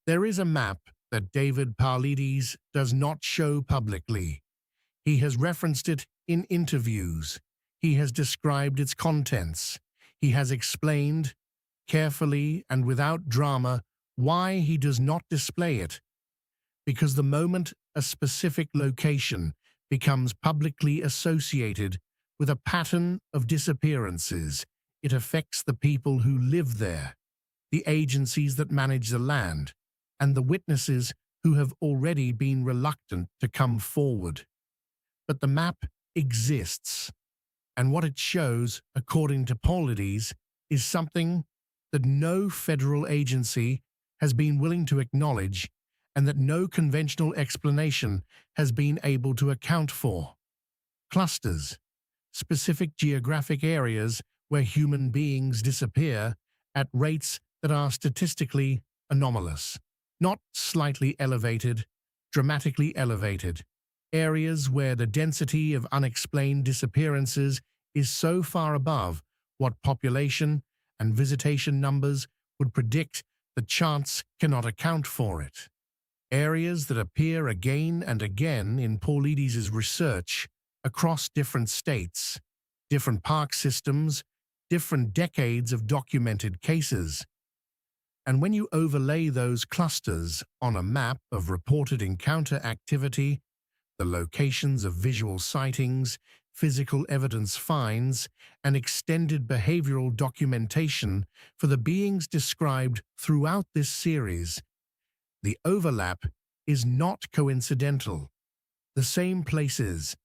There is a map that David Paulides does not show publicly. He has referenced it in interviews. He has described its contents. He has explained, carefully and without drama, why he does not display it. Because the moment a specific location becomes publicly associated with a pattern of disappearances, it affects the people who live there, the agencies that manage the land, and the witnesses who have already been reluctant to come forward. But the map exists, and what it shows, according to Paulides, is something that no federal agency has been willing to acknowledge and that no conventional explanation has been able to account for. Clusters, specific geographic areas where human beings disappear at rates that are statistically anomalous, not slightly elevated, dramatically elevated. Areas where the density of unexplained disappearances is so far above what population and visitation numbers would predict that chance cannot account for it. Areas that appear again and again in Paulides' research across different states, different park systems, different decades of documented cases. And when you overlay those clusters on a map of reported encounter activity, the locations of visual sightings, physical evidence finds, and extended behavioral documentation for the beings described throughout this series, the overlap is not coincidental. The same places,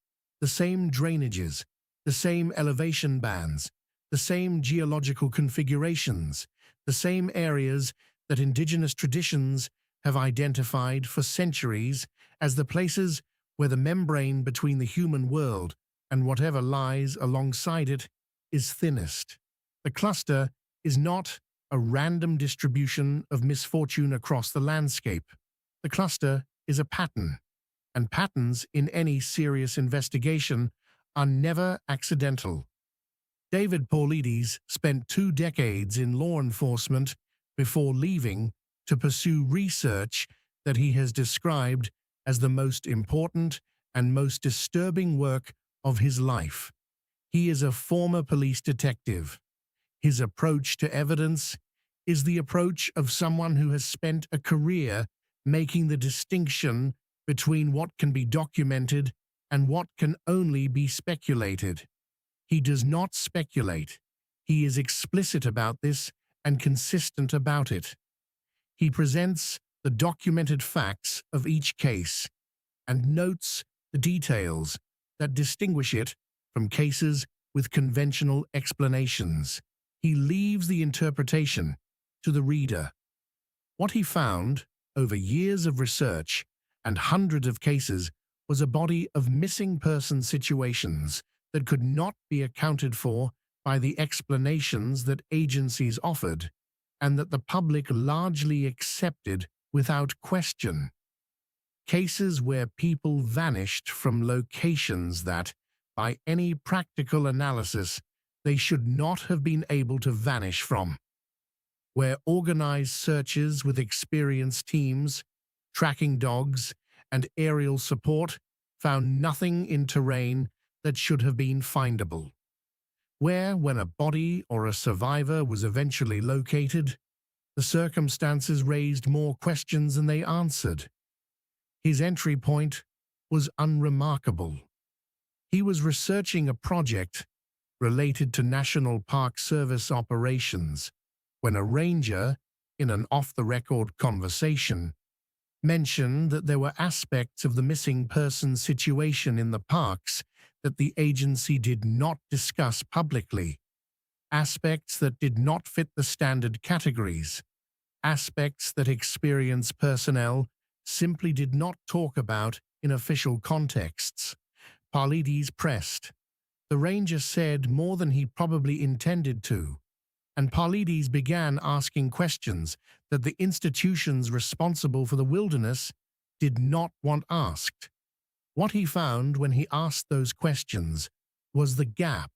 the same drainages, the same elevation bands, the same geological configurations, the same areas that Indigenous traditions have identified for centuries as the places where the membrane between the human world and whatever lies alongside it is thinnest. The cluster is not a random distribution of misfortune across the landscape. The cluster is a pattern, and patterns in any serious investigation are never accidental. David Paulides spent 2 decades in law enforcement before leaving to pursue research that he has described as the most important and most disturbing work of his life. He is a former police detective. His approach to evidence is the approach of someone who has spent a career making the distinction between what can be documented and what can only be speculated. He does not speculate. He is explicit about this and consistent about it. He presents the documented facts of each case and notes the details that distinguish it from cases with conventional explanations. He leaves the interpretation to the reader. What he found over years of research and hundreds of cases was a body of missing person situations that could not be accounted for by the explanations that agencies offered and that the public largely accepted without question. Cases where people vanished from locations that, by any practical analysis, they should not have been able to vanish from. Where organized searches with experienced teams, tracking dogs, and aerial support found nothing in terrain that should have been findable. Where, when a body or a survivor was eventually located, the circumstances raised more questions than they answered. His entry point was unremarkable. He was researching a project related to National Park Service operations when a ranger, in an off-the-record conversation, mentioned that there were aspects of the missing person situation in the parks that the agency did not discuss publicly, aspects that did not fit the standard categories, aspects that experienced personnel simply did not talk about in official contexts. Paulides pressed. The ranger said more than he probably intended to, and Paulides began asking questions that the institutions responsible for the wilderness did not want asked. What he found when he asked those questions was the gap,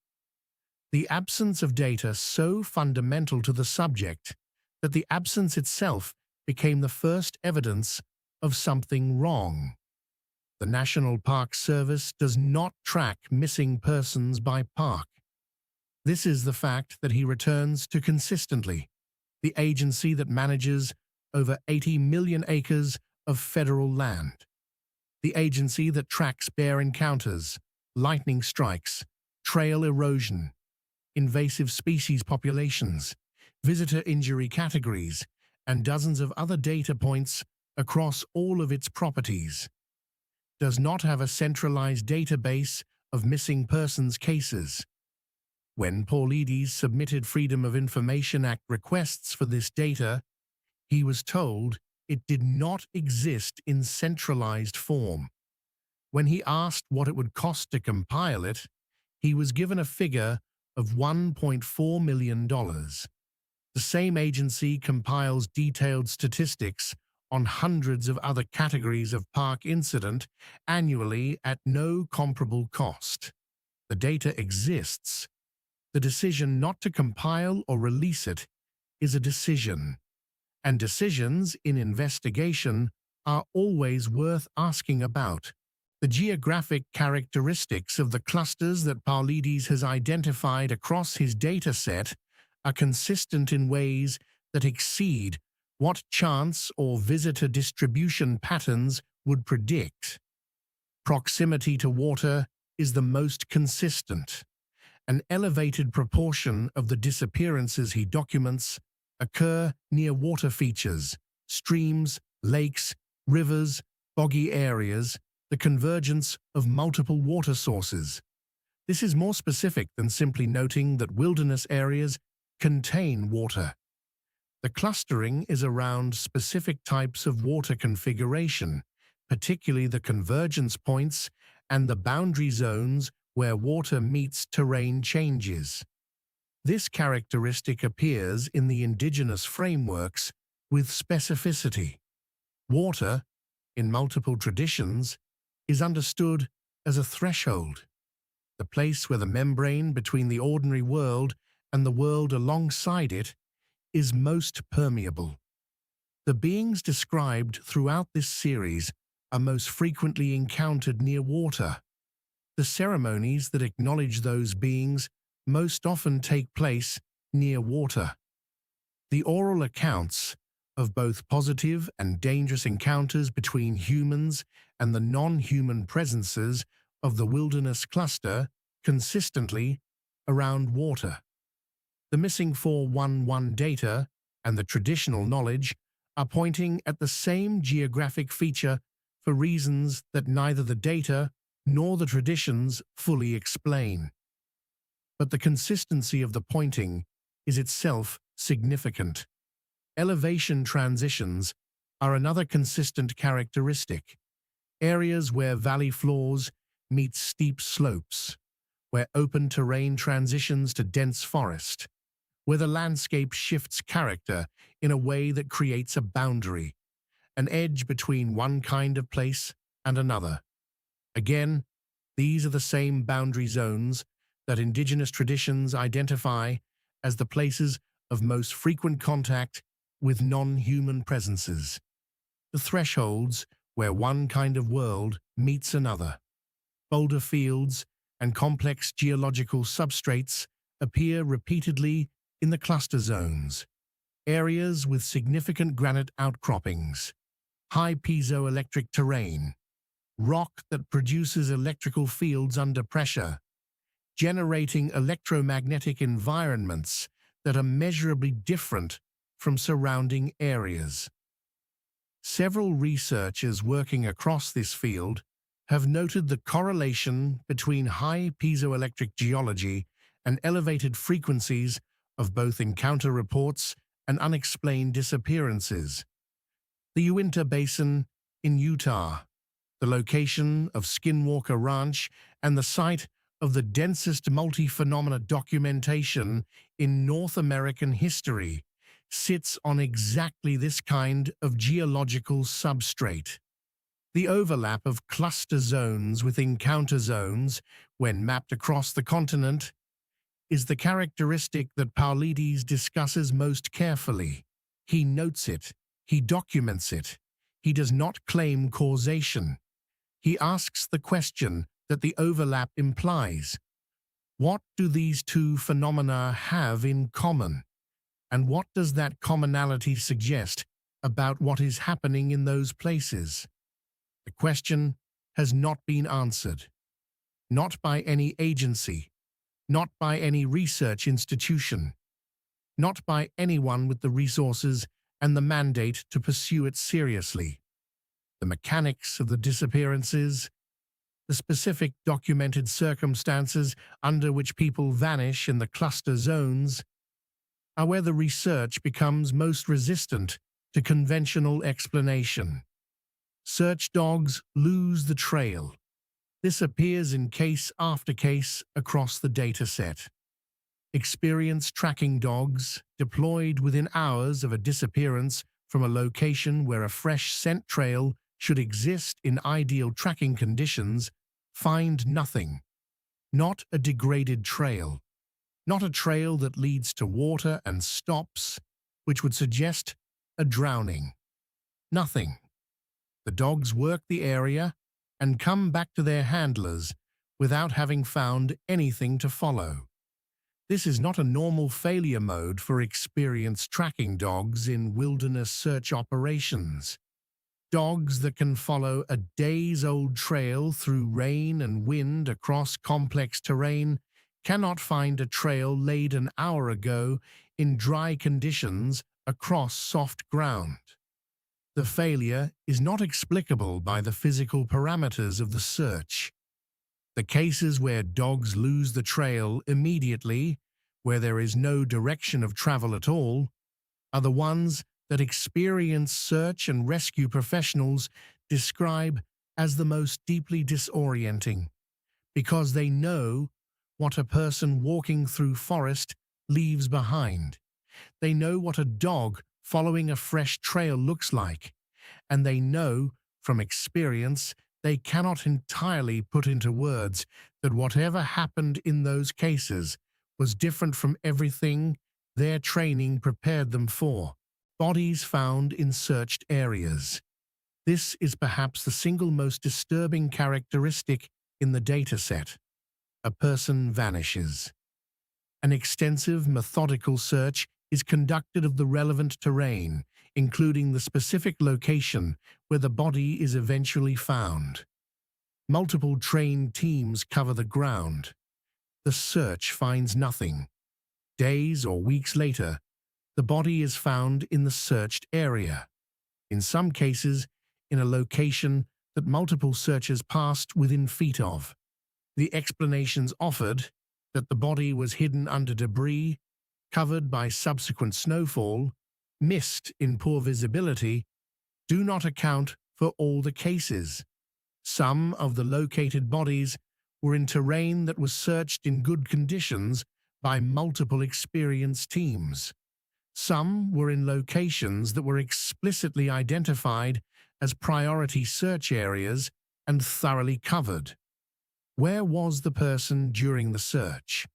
the absence of data so fundamental to the subject that the absence itself became the first evidence of something wrong. The National Park Service does not track missing persons by park. This is the fact that he returns to consistently, the agency that manages over 80 million acres of federal land. The agency that tracks bear encounters, lightning strikes, trail erosion, invasive species populations, visitor injury categories, and dozens of other data points across all of its properties, does not have a centralized database of missing persons cases. When Paulides submitted Freedom of Information Act requests for this data, he was told it did not exist in centralized form. When he asked what it would cost to compile it, he was given a figure of $1.4 million. The same agency compiles detailed statistics on hundreds of other categories of park incident annually at no comparable cost. The data exists. The decision not to compile or release it is a decision, and decisions in investigation are always worth asking about. The geographic characteristics of the clusters that Paulides has identified across his dataset are consistent in ways that exceed what chance or visitor distribution patterns would predict. Proximity to water is the most consistent. An elevated proportion of the disappearances he documents occur near water features, streams, lakes, rivers, boggy areas, the convergence of multiple water sources. This is more specific than simply noting that wilderness areas contain water. The clustering is around specific types of water configuration, particularly the convergence points and the boundary zones where water meets terrain changes. This characteristic appears in the Indigenous frameworks with specificity. Water, in multiple traditions, is understood as a threshold, the place where the membrane between the ordinary world and the world alongside it is most permeable. The beings described throughout this series are most frequently encountered near water. The ceremonies that acknowledge those beings most often take place near water. The oral accounts of both positive and dangerous encounters between humans and the non-human presences of the wilderness cluster consistently around water. The missing 411 data and the traditional knowledge are pointing at the same geographic feature for reasons that neither the data nor the traditions fully explain. But the consistency of the pointing is itself significant. Elevation transitions are another consistent characteristic. Areas where valley floors meet steep slopes, where open terrain transitions to dense forest, where the landscape shifts character in a way that creates a boundary, an edge between one kind of place and another. Again, these are the same boundary zones that Indigenous traditions identify as the places of most frequent contact with non-human presences, the thresholds where one kind of world meets another. Boulder fields and complex geological substrates appear repeatedly in the cluster zones, areas with significant granite outcroppings, high piezoelectric terrain, rock that produces electrical fields under pressure, generating electromagnetic environments that are measurably different from surrounding areas. Several researchers working across this field have noted the correlation between high piezoelectric geology and elevated frequencies of both encounter reports and unexplained disappearances. The Uinta Basin in Utah, the location of Skinwalker Ranch, and the site of the densest multi-phenomena documentation in North American history, sits on exactly this kind of geological substrate. The overlap of cluster zones with encounter zones, when mapped across the continent, is the characteristic that Paulides discusses most carefully. He notes it He documents it. He does not claim causation. He asks the question that the overlap implies. What do these two phenomena have in common? And what does that commonality suggest about what is happening in those places? The question has not been answered. Not by any agency, not by any research institution, not by anyone with the resources and the mandate to pursue it seriously. The mechanics of the disappearances, the specific documented circumstances under which people vanish in the cluster zones, are where the research becomes most resistant to conventional explanation. Search dogs lose the trail. This appears in case after case across the dataset. Experienced tracking dogs, deployed within hours of a disappearance from a location where a fresh scent trail should exist in ideal tracking conditions, find nothing. Not a degraded trail. Not a trail that leads to water and stops, which would suggest a drowning. Nothing. The dogs work the area and come back to their handlers without having found anything to follow. This is not a normal failure mode for experienced tracking dogs in wilderness search operations. Dogs that can follow a days-old trail through rain and wind across complex terrain cannot find a trail laid an hour ago in dry conditions across soft ground. The failure is not explicable by the physical parameters of the search. The cases where dogs lose the trail immediately, where there is no direction of travel at all, are the ones that experienced search and rescue professionals describe as the most deeply disorienting, because they know what a person walking through forest leaves behind. They know what a dog following a fresh trail looks like, and they know from experience they cannot entirely put into words that whatever happened in those cases was different from everything their training prepared them for. Bodies found in searched areas. This is perhaps the single most disturbing characteristic in the dataset. A person vanishes. An extensive, methodical search is conducted of the relevant terrain, including the specific location where the body is eventually found. Multiple trained teams cover the ground. The search finds nothing. Days or weeks later, the body is found in the searched area. In some cases, in a location that multiple searchers passed within feet of. The explanations offered, that the body was hidden under debris, covered by subsequent snowfall, mist in poor visibility, do not account for all the cases. Some of the located bodies were in terrain that was searched in good conditions by multiple experienced teams. Some were in locations that were explicitly identified as priority search areas and thoroughly covered. Where was the person during the search?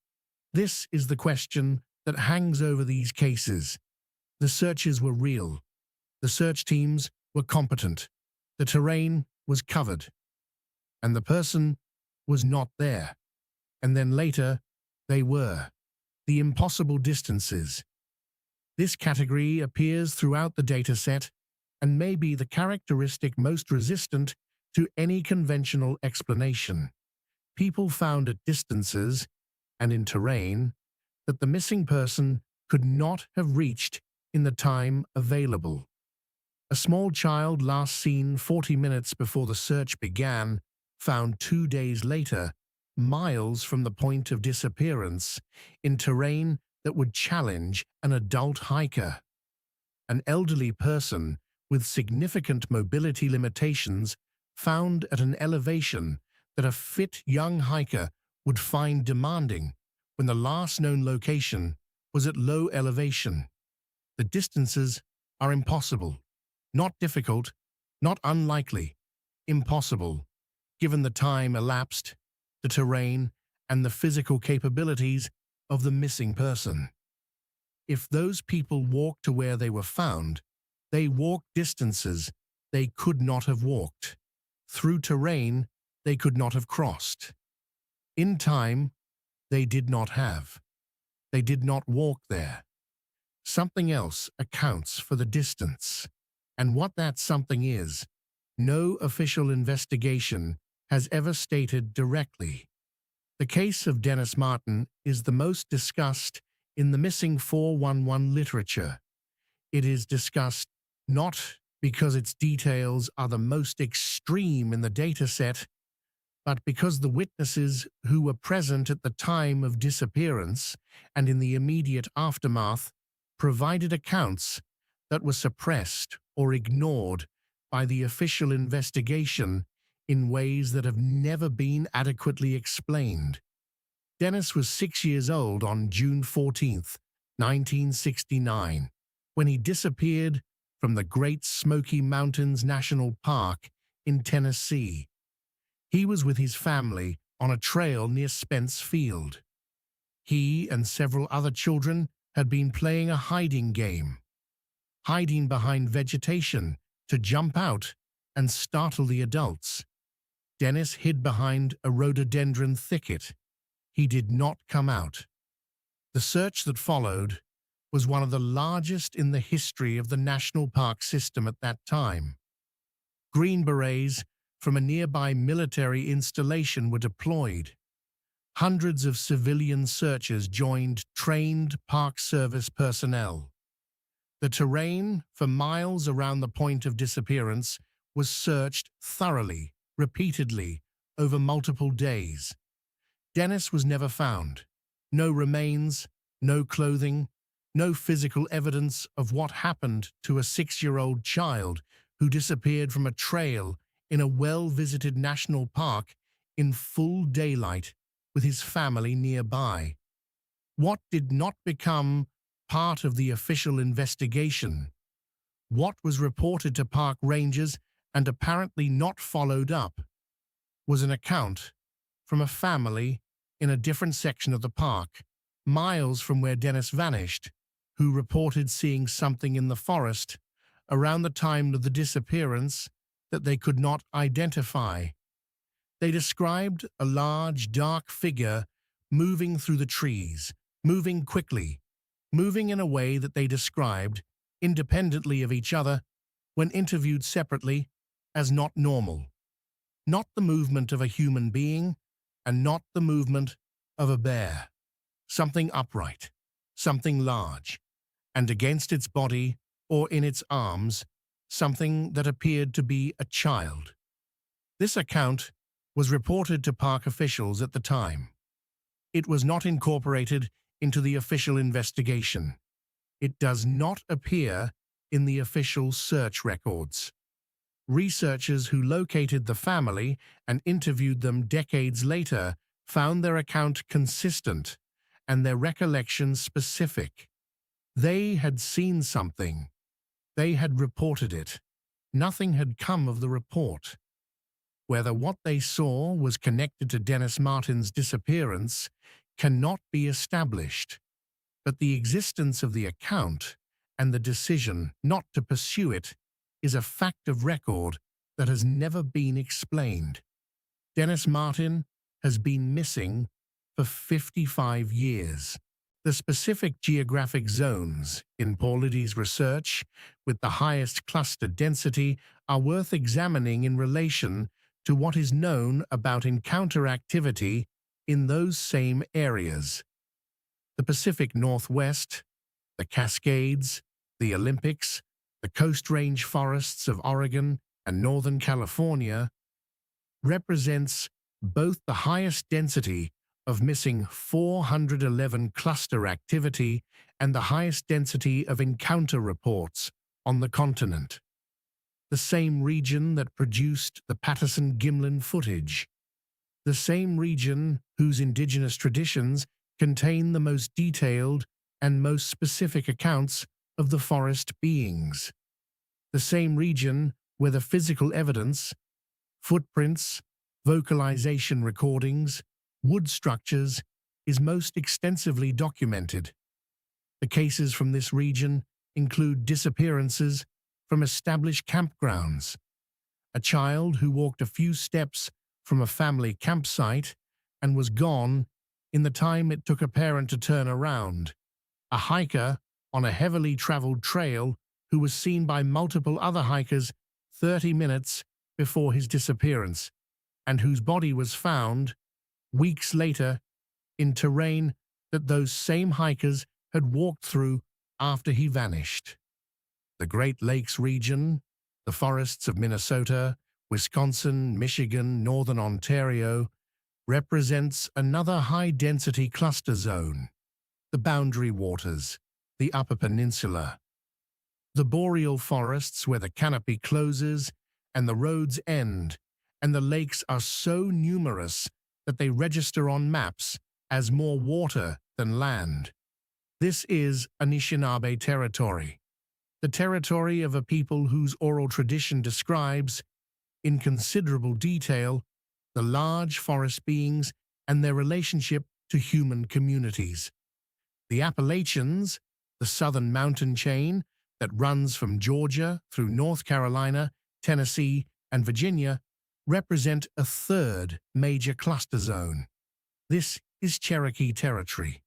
This is the question that hangs over these cases. The searches were real. The search teams were competent. The terrain was covered. And the person was not there. And then later, they were. The impossible distances. This category appears throughout the dataset and may be the characteristic most resistant to any conventional explanation. People found at distances and in terrain that the missing person could not have reached in the time available. A small child last seen 40 minutes before the search began, found 2 days later, miles from the point of disappearance, in terrain that would challenge an adult hiker. An elderly person with significant mobility limitations found at an elevation that a fit young hiker would find demanding when the last known location was at low elevation. The distances are impossible, not difficult, not unlikely, impossible, given the time elapsed, the terrain, and the physical capabilities of the missing person. If those people walked to where they were found, They walked distances they could not have walked, through terrain they could not have crossed. In time, they did not have. They did not walk there. Something else accounts for the distance. And what that something is, no official investigation has ever stated directly. The case of Dennis Martin is the most discussed in the missing 411 literature. It is discussed not because its details are the most extreme in the dataset, but because the witnesses who were present at the time of disappearance and in the immediate aftermath provided accounts that were suppressed or ignored by the official investigation in ways that have never been adequately explained. Dennis was 6 years old on June 14, 1969, when he disappeared from the Great Smoky Mountains National Park in Tennessee. He was with his family on a trail near Spence Field. He and several other children had been playing a hiding game, hiding behind vegetation to jump out and startle the adults. Dennis hid behind a rhododendron thicket. He did not come out. The search that followed was one of the largest in the history of the national park system at that time. Green Berets from a nearby military installation were deployed. Hundreds of civilian searchers joined trained Park Service personnel. The terrain for miles around the point of disappearance was searched thoroughly, repeatedly, over multiple days. Dennis was never found. No remains, no clothing, no physical evidence of what happened to a 6-year-old child who disappeared from a trail in a well-visited national park in full daylight with his family nearby. What did not become part of the official investigation, what was reported to park rangers and apparently not followed up, was an account from a family in a different section of the park, miles from where Dennis vanished, who reported seeing something in the forest around the time of the disappearance that they could not identify. They described a large, dark figure moving through the trees, moving quickly, moving in a way that they described, independently of each other, when interviewed separately, as not normal. Not the movement of a human being, and not the movement of a bear. Something upright, something large, and against its body or in its arms, something that appeared to be a child. This account was reported to park officials at the time. It was not incorporated into the official investigation. It does not appear in the official search records. Researchers who located the family and interviewed them decades later found their account consistent and their recollections specific. They had seen something. They had reported it. Nothing had come of the report. Whether what they saw was connected to Dennis Martin's disappearance cannot be established, but the existence of the account and the decision not to pursue it is a fact of record that has never been explained. Dennis Martin has been missing for 55 years. The specific geographic zones in Paulides' research with the highest cluster density are worth examining in relation to what is known about encounter activity in those same areas. The Pacific Northwest, the Cascades, the Olympics, the Coast Range forests of Oregon and Northern California represents both the highest density of missing 411 cluster activity and the highest density of encounter reports on the continent. The same region that produced the Patterson-Gimlin footage. The same region whose indigenous traditions contain the most detailed and most specific accounts of the forest beings. The same region where the physical evidence, footprints, vocalization recordings, wood structures is most extensively documented. The cases from this region include disappearances, from established campgrounds. A child who walked a few steps from a family campsite and was gone in the time it took a parent to turn around. A hiker on a heavily traveled trail who was seen by multiple other hikers 30 minutes before his disappearance, and whose body was found weeks later in terrain that those same hikers had walked through after he vanished. The Great Lakes region, the forests of Minnesota, Wisconsin, Michigan, Northern Ontario, represents another high-density cluster zone. The Boundary Waters, the Upper Peninsula. The boreal forests where the canopy closes and the roads end, and the lakes are so numerous that they register on maps as more water than land. This is Anishinaabe territory, the territory of a people whose oral tradition describes, in considerable detail, the large forest beings and their relationship to human communities. The Appalachians, the southern mountain chain that runs from Georgia through North Carolina, Tennessee, and Virginia, represent a third major cluster zone. This is Cherokee territory,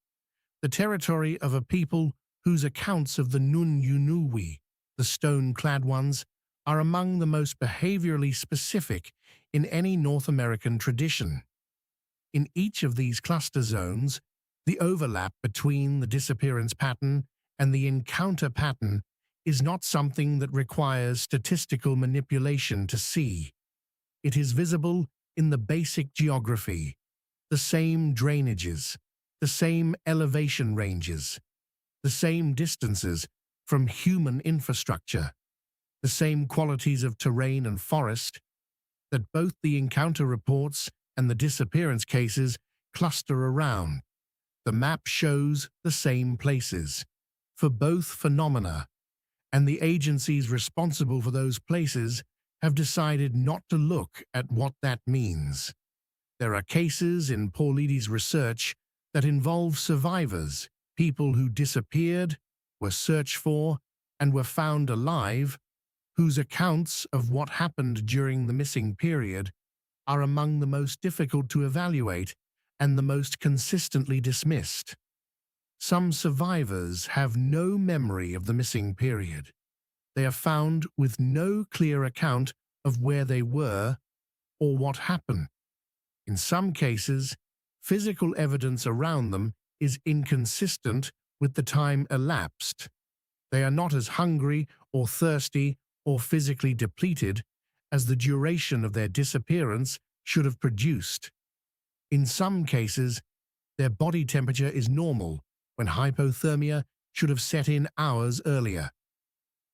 the territory of a people whose accounts of the Nunyunuwi, the stone-clad ones, are among the most behaviorally specific in any North American tradition. In each of these cluster zones, the overlap between the disappearance pattern and the encounter pattern is not something that requires statistical manipulation to see. It is visible in the basic geography, the same drainages, the same elevation ranges, the same distances from human infrastructure, the same qualities of terrain and forest that both the encounter reports and the disappearance cases cluster around. The map shows the same places for both phenomena, and the agencies responsible for those places have decided not to look at what that means. There are cases in Paulides' research that involve survivors, people who disappeared, were searched for, and were found alive, whose accounts of what happened during the missing period are among the most difficult to evaluate and the most consistently dismissed. Some survivors have no memory of the missing period. They are found with no clear account of where they were or what happened. In some cases, physical evidence around them is inconsistent with the time elapsed. They are not as hungry or thirsty or physically depleted as the duration of their disappearance should have produced. In some cases, their body temperature is normal when hypothermia should have set in hours earlier.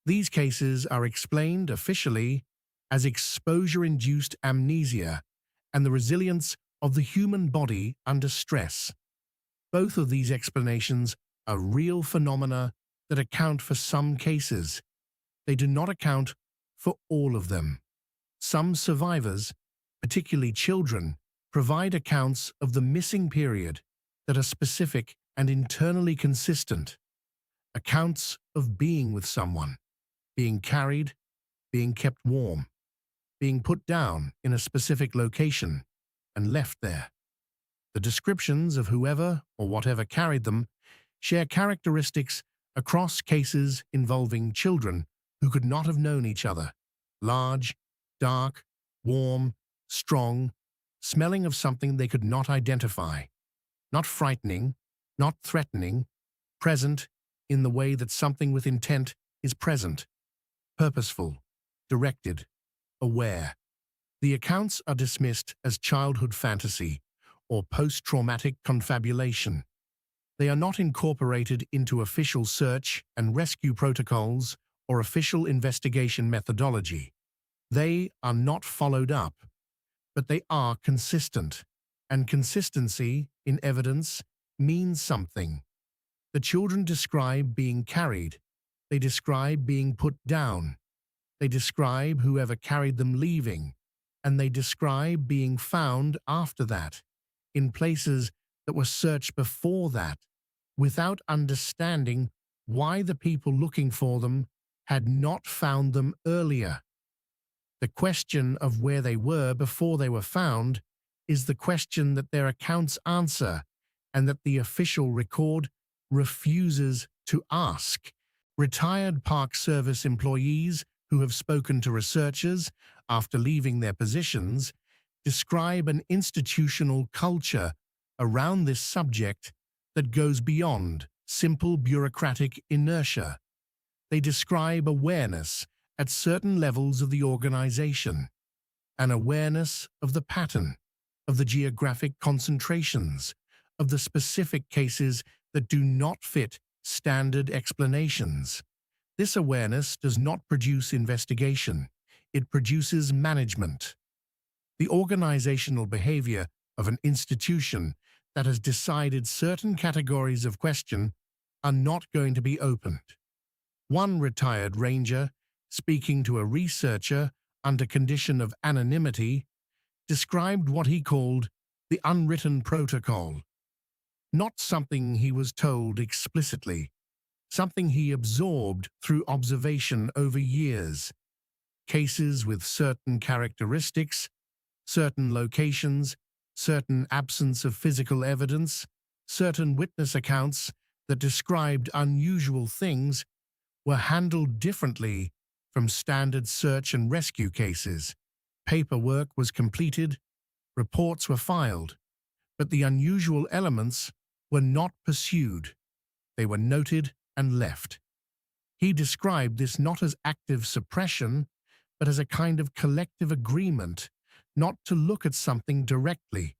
These cases are explained officially as exposure-induced amnesia and the resilience of the human body under stress. Both of these explanations are real phenomena that account for some cases. They do not account for all of them. Some survivors, particularly children, provide accounts of the missing period that are specific and internally consistent. Accounts of being with someone, being carried, being kept warm, being put down in a specific location and left there. The descriptions of whoever or whatever carried them share characteristics across cases involving children who could not have known each other. Large, dark, warm, strong, smelling of something they could not identify. Not frightening, not threatening, present in the way that something with intent is present. Purposeful, directed, aware. The accounts are dismissed as childhood fantasy or post-traumatic confabulation. They are not incorporated into official search and rescue protocols or official investigation methodology. They are not followed up, but they are consistent, and consistency in evidence means something. The children describe being carried. They describe being put down. They describe whoever carried them leaving, and they describe being found after that, in places that were searched before that, without understanding why the people looking for them had not found them earlier. The question of where they were before they were found is the question that their accounts answer and that the official record refuses to ask. Retired Park Service employees who have spoken to researchers after leaving their positions describe an institutional culture around this subject that goes beyond simple bureaucratic inertia. They describe awareness at certain levels of the organization, an awareness of the pattern, of the geographic concentrations, of the specific cases that do not fit standard explanations. This awareness does not produce investigation, it produces management. The organizational behavior of an institution that has decided certain categories of question are not going to be opened. One retired ranger, speaking to a researcher under condition of anonymity, described what he called the unwritten protocol. Not something he was told explicitly, something he absorbed through observation over years. Cases with certain characteristics, certain locations, certain absence of physical evidence, certain witness accounts that described unusual things were handled differently from standard search and rescue cases. Paperwork was completed, reports were filed, but the unusual elements were not pursued. They were noted and left. He described this not as active suppression, but as a kind of collective agreement not to look at something directly.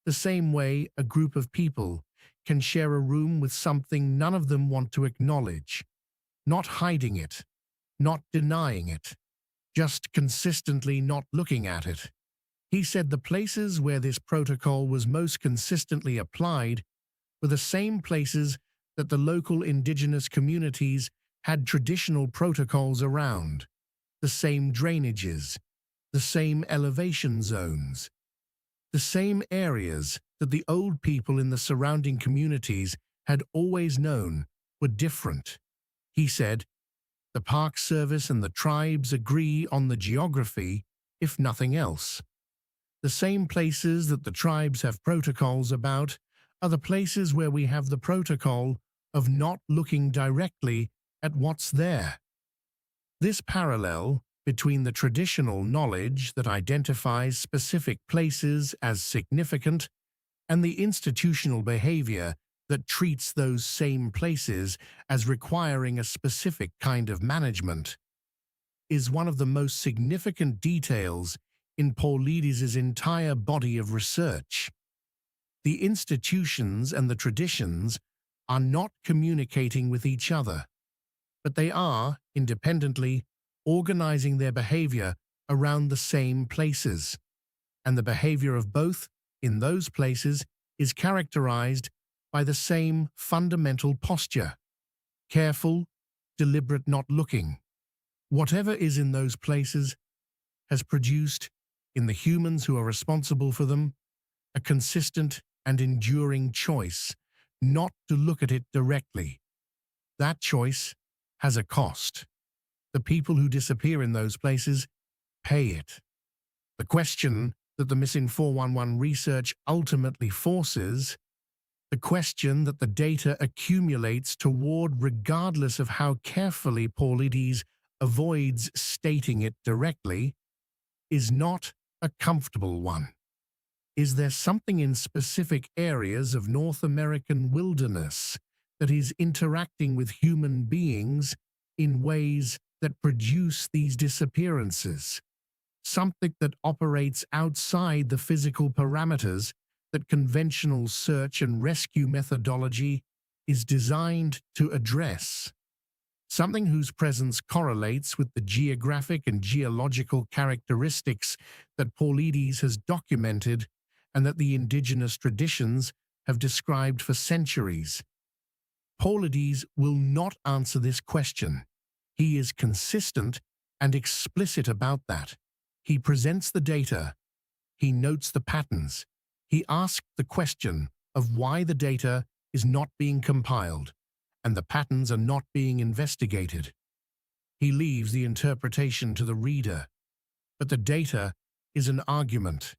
The same way a group of people can share a room with something none of them want to acknowledge, not hiding it, not denying it, just consistently not looking at it. He said the places where this protocol was most consistently applied were the same places that the local indigenous communities had traditional protocols around, the same drainages, the same elevation zones, the same areas that the old people in the surrounding communities had always known were different. He said, the Park Service and the tribes agree on the geography, if nothing else. The same places that the tribes have protocols about are the places where we have the protocol of not looking directly at what's there. This parallel between the traditional knowledge that identifies specific places as significant and the institutional behavior that treats those same places as requiring a specific kind of management is one of the most significant details in Paulides' entire body of research. The institutions and the traditions are not communicating with each other, but they are, independently, organizing their behavior around the same places, and the behavior of both in those places is characterized by the same fundamental posture: careful, deliberate not looking. Whatever is in those places has produced, in the humans who are responsible for them, a consistent and enduring choice not to look at it directly. That choice has a cost. The people who disappear in those places pay it. The question that the Missing 411 research ultimately forces, the question that the data accumulates toward regardless of how carefully Paulides avoids stating it directly, is not a comfortable one. Is there something in specific areas of North American wilderness that is interacting with human beings in ways that produce these disappearances? Something that operates outside the physical parameters that conventional search and rescue methodology is designed to address. Something whose presence correlates with the geographic and geological characteristics that Paulides has documented and that the indigenous traditions have described for centuries. Paulides will not answer this question. He is consistent and explicit about that. He presents the data. He notes the patterns. He asks the question of why the data is not being compiled and the patterns are not being investigated. He leaves the interpretation to the reader. But the data is an argument,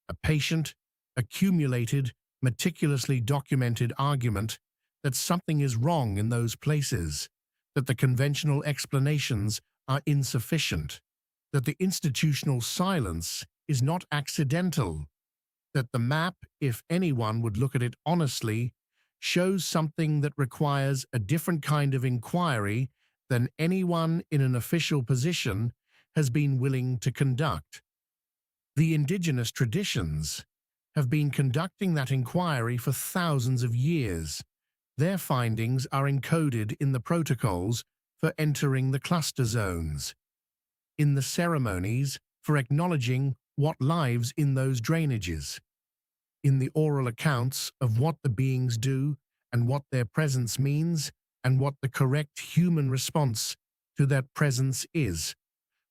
a patient, accumulated, meticulously documented argument that something is wrong in those places, that the conventional explanations are insufficient, that the institutional silence is not accidental, that the map, if anyone would look at it honestly, shows something that requires a different kind of inquiry than anyone in an official position has been willing to conduct. The indigenous traditions have been conducting that inquiry for thousands of years. Their findings are encoded in the protocols for entering the cluster zones, in the ceremonies for acknowledging what lives in those drainages, in the oral accounts of what the beings do and what their presence means and what the correct human response to that presence is.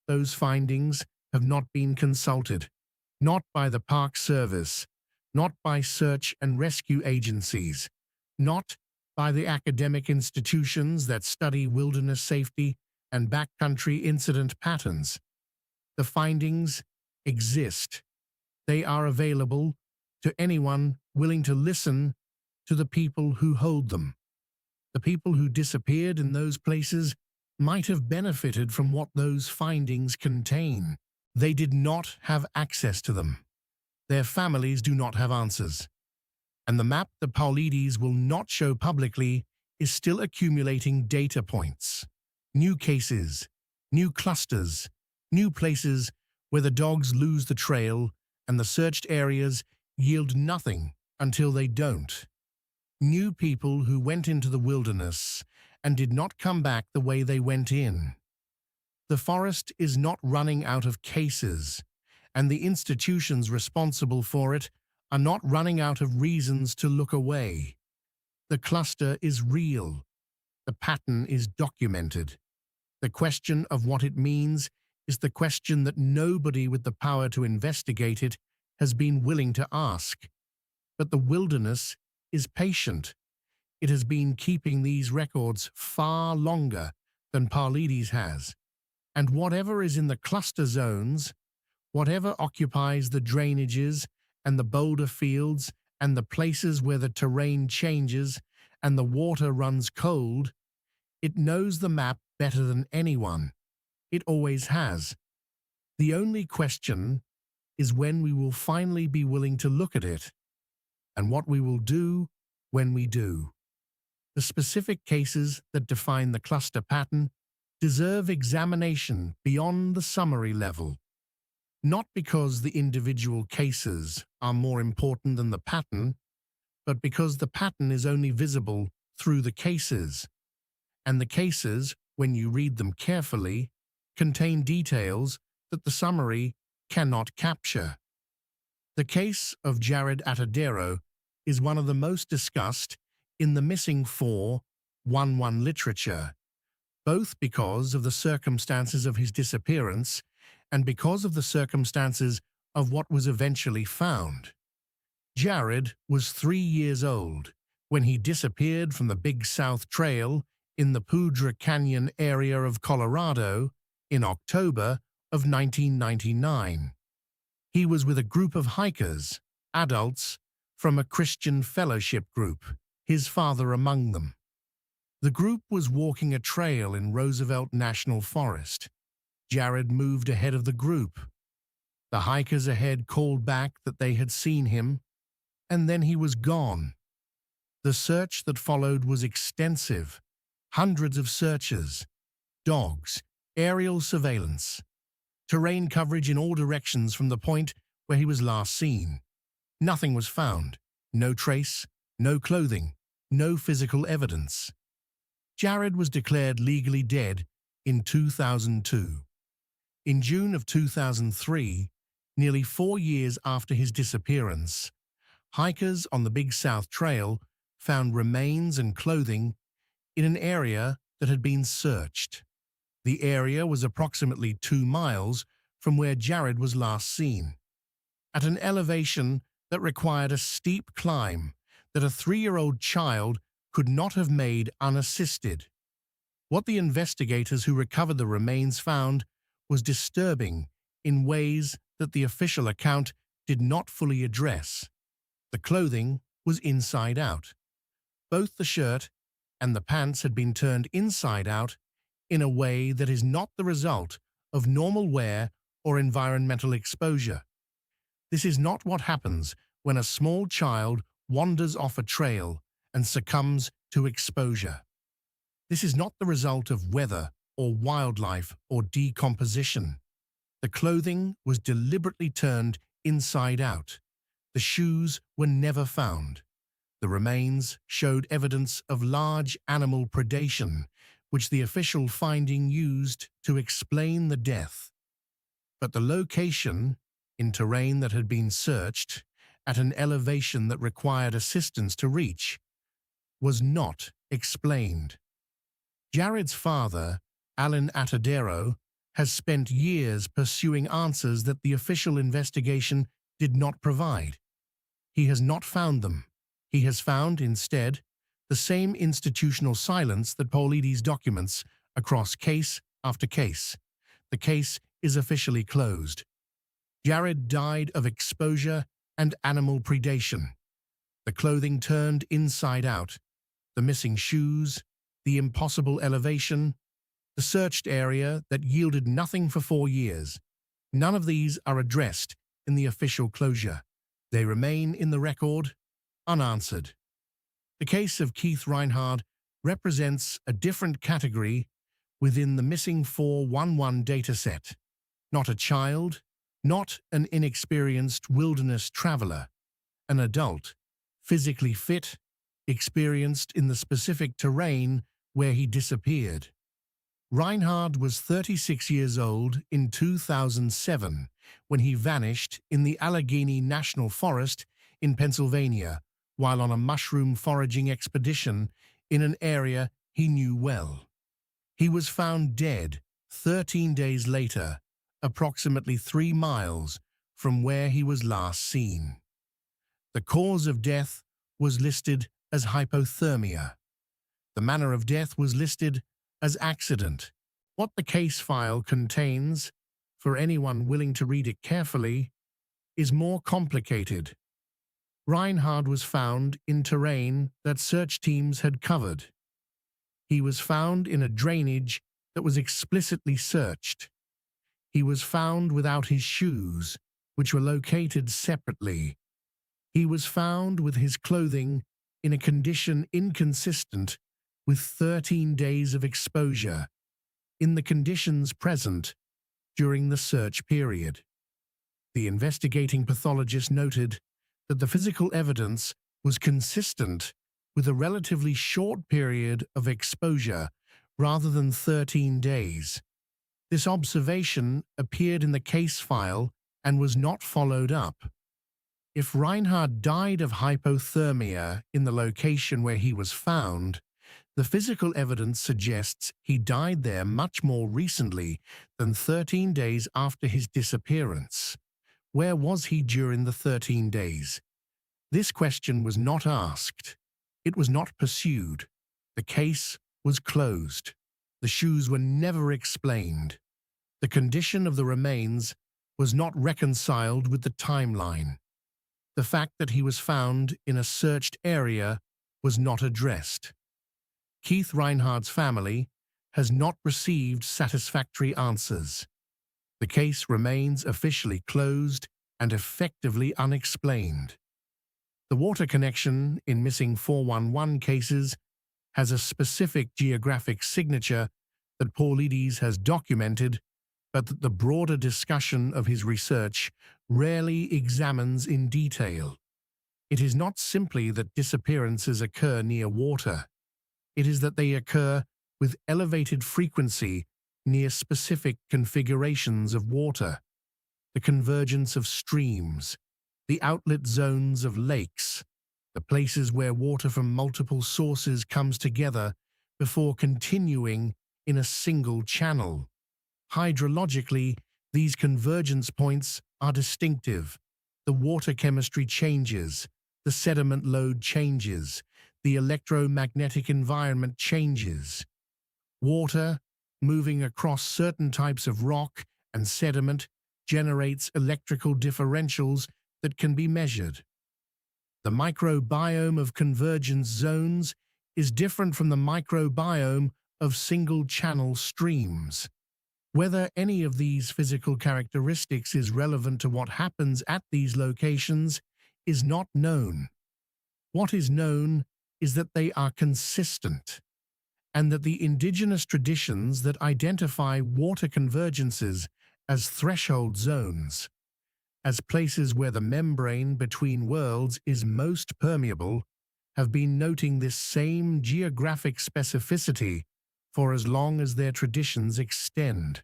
Those findings have not been consulted, not by the Park Service, not by search and rescue agencies, not by the academic institutions that study wilderness safety and backcountry incident patterns. The findings exist. They are available to anyone willing to listen to the people who hold them. The people who disappeared in those places might have benefited from what those findings contain. They did not have access to them. Their families do not have answers. And the map that Paulides will not show publicly is still accumulating data points. New cases, new clusters, new places where the dogs lose the trail and the searched areas yield nothing until they don't. New people who went into the wilderness and did not come back the way they went in. The forest is not running out of cases, and the institutions responsible for it are not running out of reasons to look away. The cluster is real. The pattern is documented. The question of what it means is the question that nobody with the power to investigate it has been willing to ask. But the wilderness is patient. It has been keeping these records far longer than Paulides has. And whatever is in the cluster zones, whatever occupies the drainages and the boulder fields and the places where the terrain changes and the water runs cold, it knows the map better than anyone. It always has. The only question is when we will finally be willing to look at it, and what we will do when we do. The specific cases that define the cluster pattern deserve examination beyond the summary level, not because the individual cases are more important than the pattern, but because the pattern is only visible through the cases, and the cases, when you read them carefully, contain details that the summary cannot capture. The case of Jared Atadero is one of the most discussed in the Missing 411 literature, both because of the circumstances of his disappearance and because of the circumstances of what was eventually found. Jared was 3 years old when he disappeared from the Big South Trail in the Poudre Canyon area of Colorado in October of 1999. He was with a group of hikers, adults, from a Christian fellowship group, his father among them. The group was walking a trail in Roosevelt National Forest. Jared moved ahead of the group. The hikers ahead called back that they had seen him, and then he was gone. The search that followed was extensive. Hundreds of searchers, dogs, aerial surveillance, terrain coverage in all directions from the point where he was last seen. Nothing was found. No trace, no clothing, no physical evidence. Jared was declared legally dead in 2002. In June of 2003, nearly 4 years after his disappearance, hikers on the Big South Trail found remains and clothing in an area that had been searched. The area was approximately 2 miles from where Jared was last seen, at an elevation that required a steep climb that a 3-year-old child could not have made unassisted. What the investigators who recovered the remains found was disturbing in ways that the official account did not fully address. The clothing was inside out. Both the shirt and the pants had been turned inside out in a way that is not the result of normal wear or environmental exposure. This is not what happens when a small child wanders off a trail and succumbs to exposure. This is not the result of weather or wildlife or decomposition. The clothing was deliberately turned inside out. The shoes were never found. The remains showed evidence of large animal predation, which the official finding used to explain the death. But the location, in terrain that had been searched, at an elevation that required assistance to reach, was not explained. Jared's father, Alan Atadero, has spent years pursuing answers that the official investigation did not provide. He has not found them. He has found, instead, the same institutional silence that Paulides documents across case after case. The case is officially closed. Jared died of exposure and animal predation. The clothing turned inside out, the missing shoes, the impossible elevation, the searched area that yielded nothing for 4 years. None of these are addressed in the official closure. They remain in the record, unanswered. The case of Keith Reinhard represents a different category within the missing 411 dataset. Not a child, not an inexperienced wilderness traveler, an adult, physically fit, experienced in the specific terrain where he disappeared. Reinhard was 36 years old in 2007 when he vanished in the Allegheny National Forest in Pennsylvania while on a mushroom foraging expedition in an area he knew well. He was found dead 13 days later, approximately 3 miles from where he was last seen. The cause of death was listed as hypothermia. The manner of death was listed as accident. What the case file contains, for anyone willing to read it carefully, is more complicated. Reinhard was found in terrain that search teams had covered. He was found in a drainage that was explicitly searched. He was found without his shoes, which were located separately. He was found with his clothing in a condition inconsistent with 13 days of exposure, in the conditions present during the search period. The investigating pathologist noted that the physical evidence was consistent with a relatively short period of exposure rather than 13 days. This observation appeared in the case file and was not followed up. If Reinhard died of hypothermia in the location where he was found, the physical evidence suggests he died there much more recently than 13 days after his disappearance. Where was he during the 13 days? This question was not asked. It was not pursued. The case was closed. The shoes were never explained. The condition of the remains was not reconciled with the timeline. The fact that he was found in a searched area was not addressed. Keith Reinhard's family has not received satisfactory answers. The case remains officially closed and effectively unexplained. The water connection in missing 411 cases has a specific geographic signature that Paulides has documented, but that the broader discussion of his research rarely examines in detail. It is not simply that disappearances occur near water. It is that they occur with elevated frequency near specific configurations of water. The convergence of streams, the outlet zones of lakes, the places where water from multiple sources comes together before continuing in a single channel. Hydrologically, these convergence points are distinctive. The water chemistry changes, the sediment load changes, the electromagnetic environment changes. Water, moving across certain types of rock and sediment, generates electrical differentials that can be measured. The microbiome of convergence zones is different from the microbiome of single-channel streams. Whether any of these physical characteristics is relevant to what happens at these locations is not known. What is known is that they are consistent, and that the indigenous traditions that identify water convergences as threshold zones, as places where the membrane between worlds is most permeable, have been noting this same geographic specificity for as long as their traditions extend.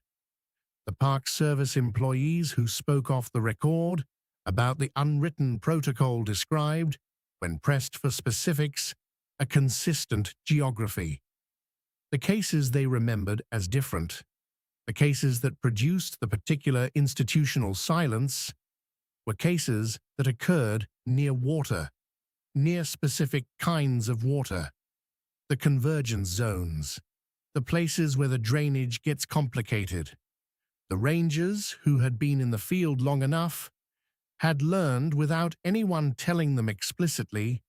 The Park Service employees who spoke off the record about the unwritten protocol described, when pressed for specifics, a consistent geography. The cases they remembered as different, the cases that produced the particular institutional silence, were cases that occurred near water, near specific kinds of water, the convergence zones, the places where the drainage gets complicated. The rangers, who had been in the field long enough, had learned without anyone telling them explicitly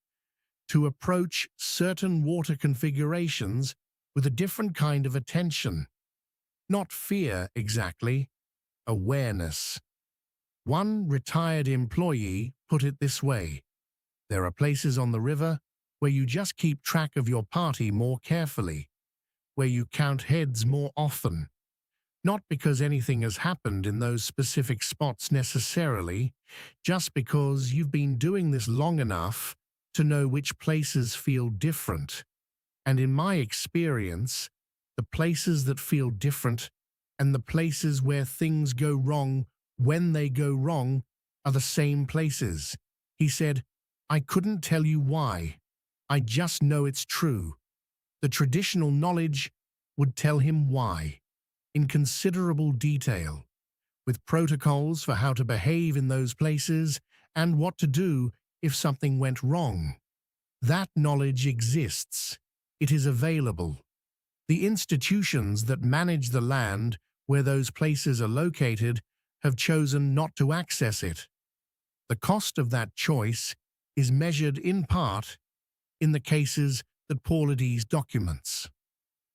to approach certain water configurations with a different kind of attention. Not fear exactly, awareness. One retired employee put it this way: there are places on the river where you just keep track of your party more carefully, where you count heads more often. Not because anything has happened in those specific spots necessarily, just because you've been doing this long enough to know which places feel different. And in my experience, the places that feel different and the places where things go wrong when they go wrong are the same places. He said, I couldn't tell you why. I just know it's true. The traditional knowledge would tell him why, in considerable detail, with protocols for how to behave in those places and what to do if something went wrong. That knowledge exists. It is available. The institutions that manage the land where those places are located have chosen not to access it. The cost of that choice is measured in part in the cases that Paulides documents.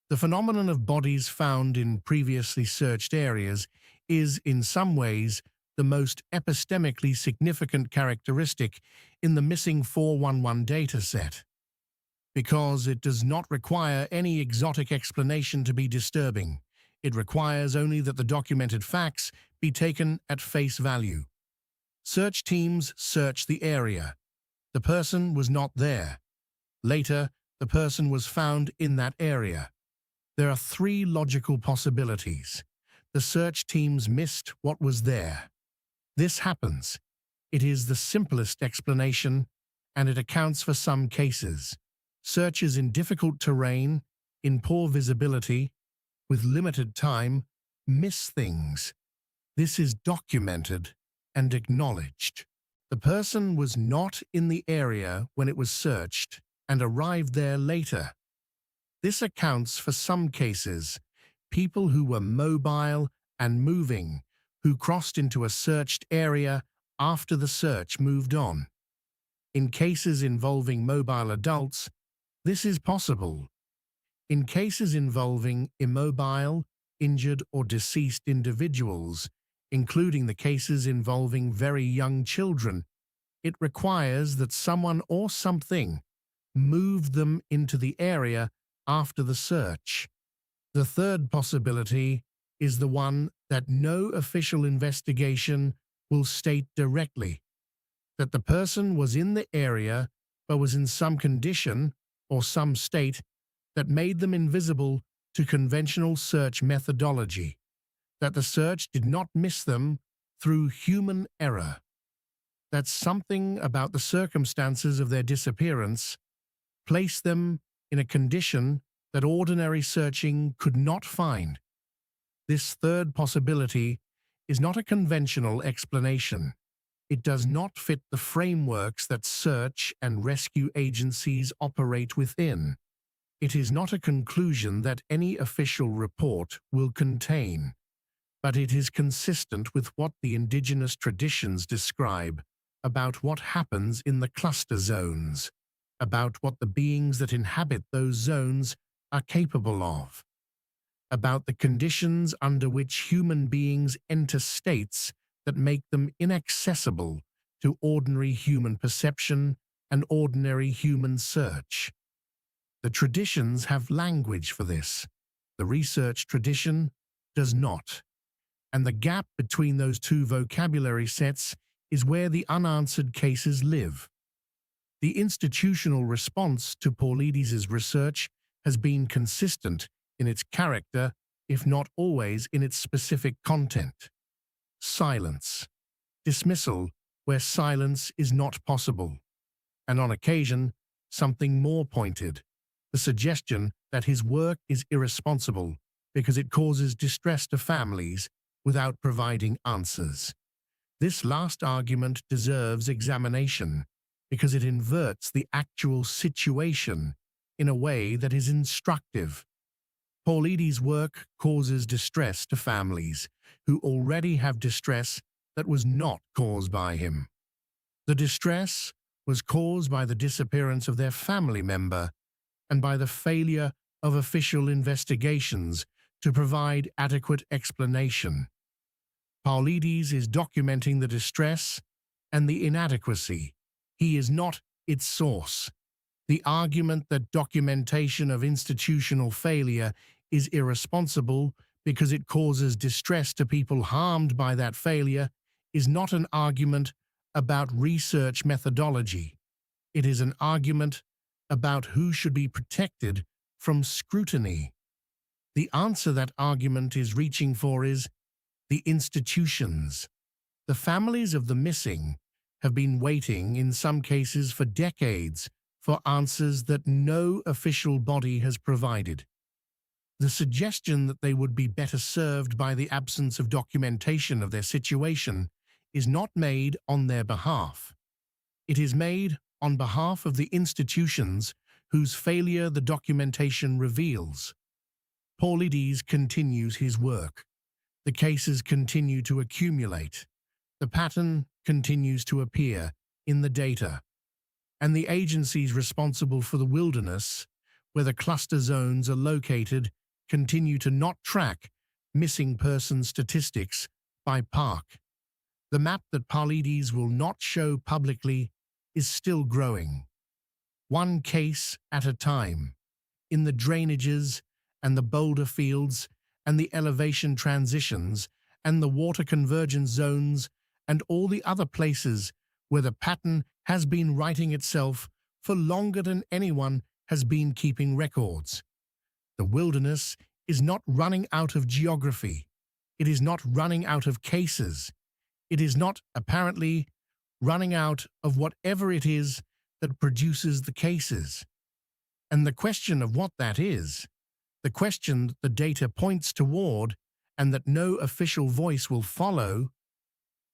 The phenomenon of bodies found in previously searched areas is, in some ways, the most epistemically significant characteristic in the missing 411 dataset, because it does not require any exotic explanation to be disturbing. It requires only that the documented facts be taken at face value. Search teams search the area. The person was not there. Later, the person was found in that area. There are three logical possibilities. The search teams missed what was there. This happens. It is the simplest explanation, and it accounts for some cases. Searchers in difficult terrain, in poor visibility, with limited time, miss things. This is documented and acknowledged. The person was not in the area when it was searched and arrived there later. This accounts for some cases, people who were mobile and moving, who crossed into a searched area after the search moved on. In cases involving mobile adults, this is possible. In cases involving immobile, injured or deceased individuals, including the cases involving very young children, it requires that someone or something moved them into the area after the search. The third possibility is the one that no official investigation will state directly, that the person was in the area but was in some condition or some state that made them invisible to conventional search methodology, that the search did not miss them through human error, that something about the circumstances of their disappearance placed them in a condition that ordinary searching could not find. This third possibility is not a conventional explanation. It does not fit the frameworks that search and rescue agencies operate within. It is not a conclusion that any official report will contain, but it is consistent with what the indigenous traditions describe about what happens in the cluster zones, about what the beings that inhabit those zones are capable of, about the conditions under which human beings enter states that make them inaccessible to ordinary human perception and ordinary human search. The traditions have language for this. The research tradition does not. And the gap between those two vocabulary sets is where the unanswered cases live. The institutional response to Paulides' research has been consistent in its character, if not always in its specific content. Silence. Dismissal where silence is not possible. And on occasion, something more pointed. The suggestion that his work is irresponsible because it causes distress to families without providing answers. This last argument deserves examination because it inverts the actual situation in a way that is instructive. Paulides' work causes distress to families who already have distress that was not caused by him. The distress was caused by the disappearance of their family member and by the failure of official investigations to provide adequate explanation. Paulides is documenting the distress and the inadequacy. He is not its source. The argument that documentation of institutional failure is irresponsible because it causes distress to people harmed by that failure is not an argument about research methodology. It is an argument about who should be protected from scrutiny. The answer that argument is reaching for is the institutions. The families of the missing have been waiting, in some cases for decades, for answers that no official body has provided. The suggestion that they would be better served by the absence of documentation of their situation is not made on their behalf. It is made on behalf of the institutions whose failure the documentation reveals. Paulides continues his work. The cases continue to accumulate. The pattern continues to appear in the data. And the agencies responsible for the wilderness, where the cluster zones are located, continue to not track missing person statistics by park. The map that Paulides will not show publicly is still growing. One case at a time. In the drainages and the boulder fields and the elevation transitions and the water convergence zones and all the other places where the pattern has been writing itself for longer than anyone has been keeping records. The wilderness is not running out of geography. It is not running out of cases. It is not, apparently, running out of whatever it is that produces the cases. And the question of what that is, the question that the data points toward and that no official voice will follow,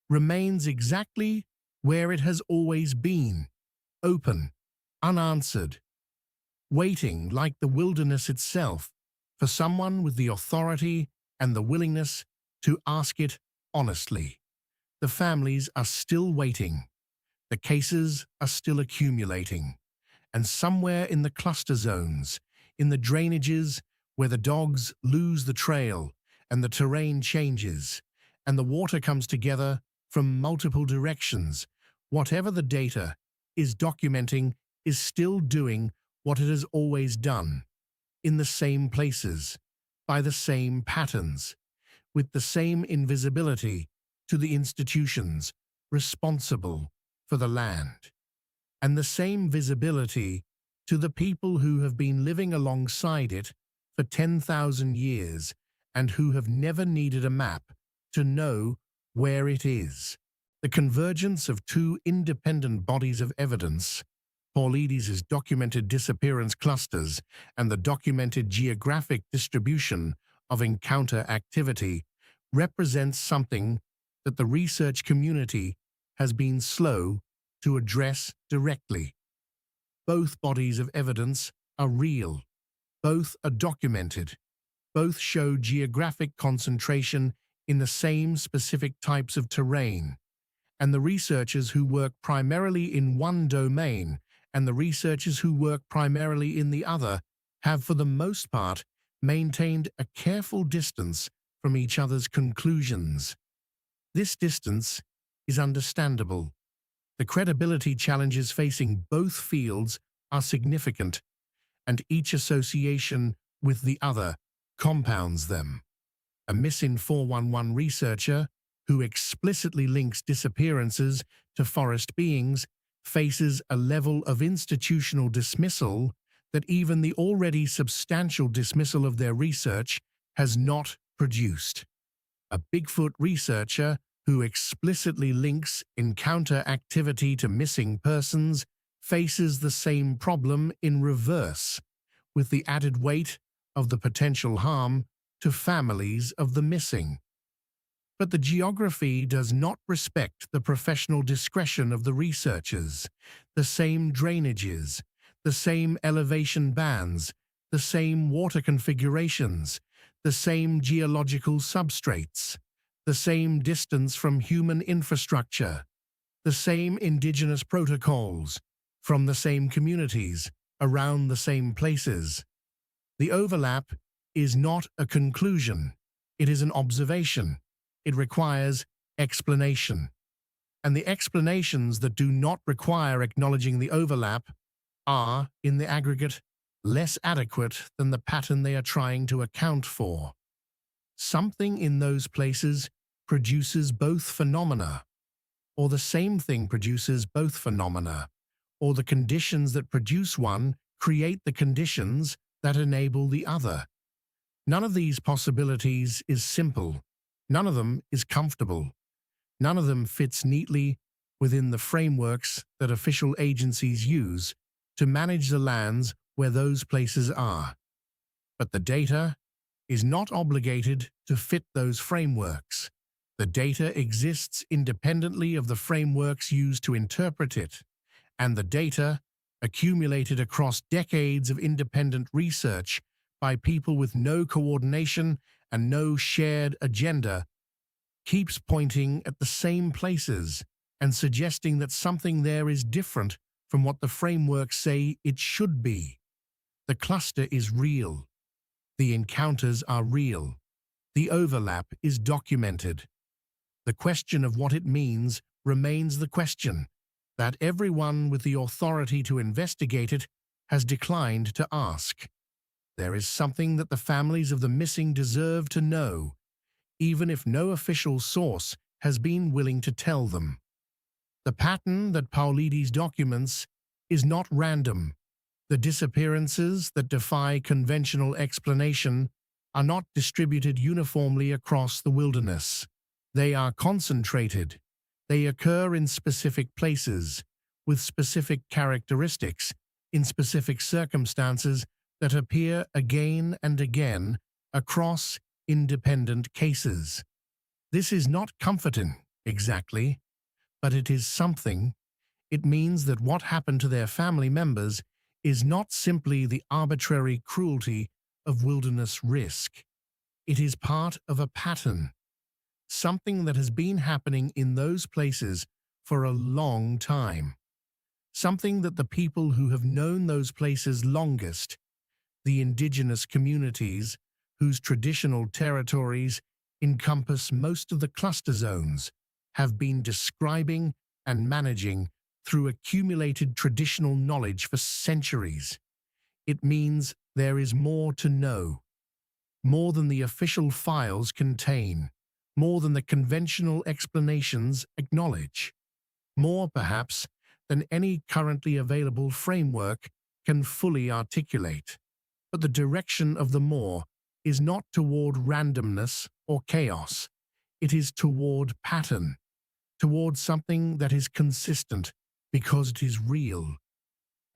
remains exactly where it has always been, open, unanswered, waiting like the wilderness itself for someone with the authority and the willingness to ask it honestly. The families are still waiting. The cases are still accumulating. And somewhere in the cluster zones, in the drainages where the dogs lose the trail and the terrain changes and the water comes together from multiple directions, whatever the data is documenting is still doing what it has always done, in the same places, by the same patterns, with the same invisibility to the institutions responsible for the land, and the same visibility to the people who have been living alongside it for 10,000 years and who have never needed a map to know where it is. The convergence of two independent bodies of evidence, Paulides' documented disappearance clusters and the documented geographic distribution of encounter activity, represents something that the research community has been slow to address directly. Both bodies of evidence are real. Both are documented. Both show geographic concentration in the same specific types of terrain. And the researchers who work primarily in one domain and the researchers who work primarily in the other have, for the most part, maintained a careful distance from each other's conclusions. This distance is understandable. The credibility challenges facing both fields are significant, and each association with the other compounds them. A missing 411 researcher who explicitly links disappearances to forest beings faces a level of institutional dismissal that even the already substantial dismissal of their research has not produced. A Bigfoot researcher who explicitly links encounter activity to missing persons faces the same problem in reverse, with the added weight of the potential harm to families of the missing. But the geography does not respect the professional discretion of the researchers. The same drainages, the same elevation bands, the same water configurations, the same geological substrates, the same distance from human infrastructure, the same indigenous protocols, from the same communities, around the same places. The overlap is not a conclusion, it is an observation. It requires explanation. And the explanations that do not require acknowledging the overlap are, in the aggregate, less adequate than the pattern they are trying to account for. Something in those places produces both phenomena, or the same thing produces both phenomena, or the conditions that produce one create the conditions that enable the other. None of these possibilities is simple. None of them is comfortable. None of them fits neatly within the frameworks that official agencies use to manage the lands where those places are. But the data is not obligated to fit those frameworks. The data exists independently of the frameworks used to interpret it, and the data, accumulated across decades of independent research by people with no coordination and no shared agenda, keeps pointing at the same places and suggesting that something there is different from what the frameworks say it should be. The cluster is real. The encounters are real. The overlap is documented. The question of what it means remains the question that everyone with the authority to investigate it has declined to ask. There is something that the families of the missing deserve to know, even if no official source has been willing to tell them. The pattern that Paulides documents is not random. The disappearances that defy conventional explanation are not distributed uniformly across the wilderness. They are concentrated. They occur in specific places, with specific characteristics, in specific circumstances that appear again and again across independent cases. This is not comforting, exactly, but it is something. It means that what happened to their family members is not simply the arbitrary cruelty of wilderness risk. It is part of a pattern, something that has been happening in those places for a long time, something that the people who have known those places longest, the indigenous communities whose traditional territories encompass most of the cluster zones, have been describing and managing through accumulated traditional knowledge for centuries. It means there is more to know, more than the official files contain, more than the conventional explanations acknowledge, more, perhaps, than any currently available framework can fully articulate. But the direction of the more is not toward randomness or chaos. It is toward pattern, toward something that is consistent because it is real,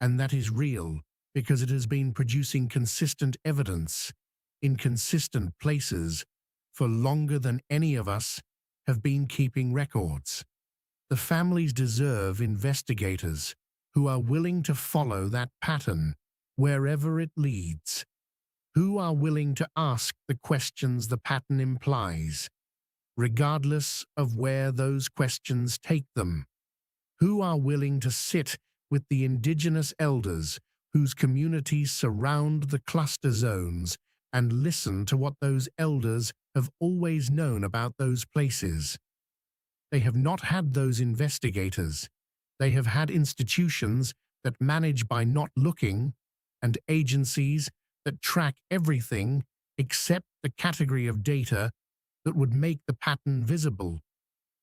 and that is real because it has been producing consistent evidence in consistent places for longer than any of us have been keeping records. The families deserve investigators who are willing to follow that pattern wherever it leads. who are willing to ask the questions the pattern implies, regardless of where those questions take them, who are willing to sit with the Indigenous elders whose communities surround the cluster zones and listen to what those elders have always known about those places. They have not had those investigators. They have had institutions that manage by not looking and agencies that track everything except the category of data that would make the pattern visible.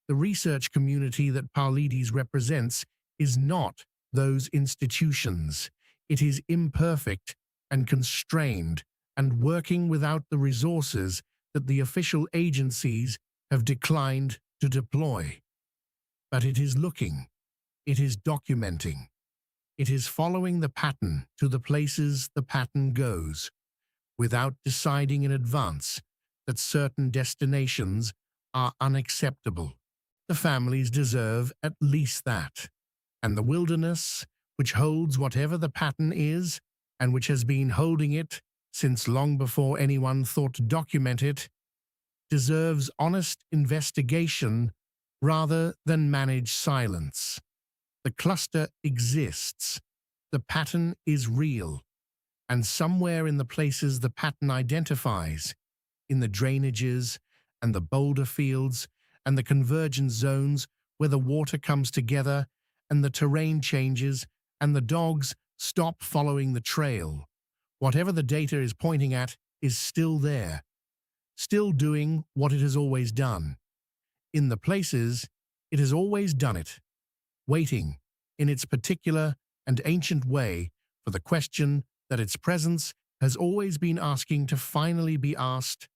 The research community that Paulides represents is not those institutions. It is imperfect and constrained and working without the resources that the official agencies have declined to deploy. But it is looking, it is documenting, it is following the pattern to the places the pattern goes, without deciding in advance that certain destinations are unacceptable. The families deserve at least that, and the wilderness, which holds whatever the pattern is, and which has been holding it since long before anyone thought to document it, deserves honest investigation rather than managed silence. The cluster exists, the pattern is real, and somewhere in the places the pattern identifies, in the drainages and the boulder fields and the convergence zones where the water comes together and the terrain changes and the dogs stop following the trail, whatever the data is pointing at is still there, still doing what it has always done. In the places, it has always done it, waiting, in its particular and ancient way, for the question that its presence has always been asking to finally be asked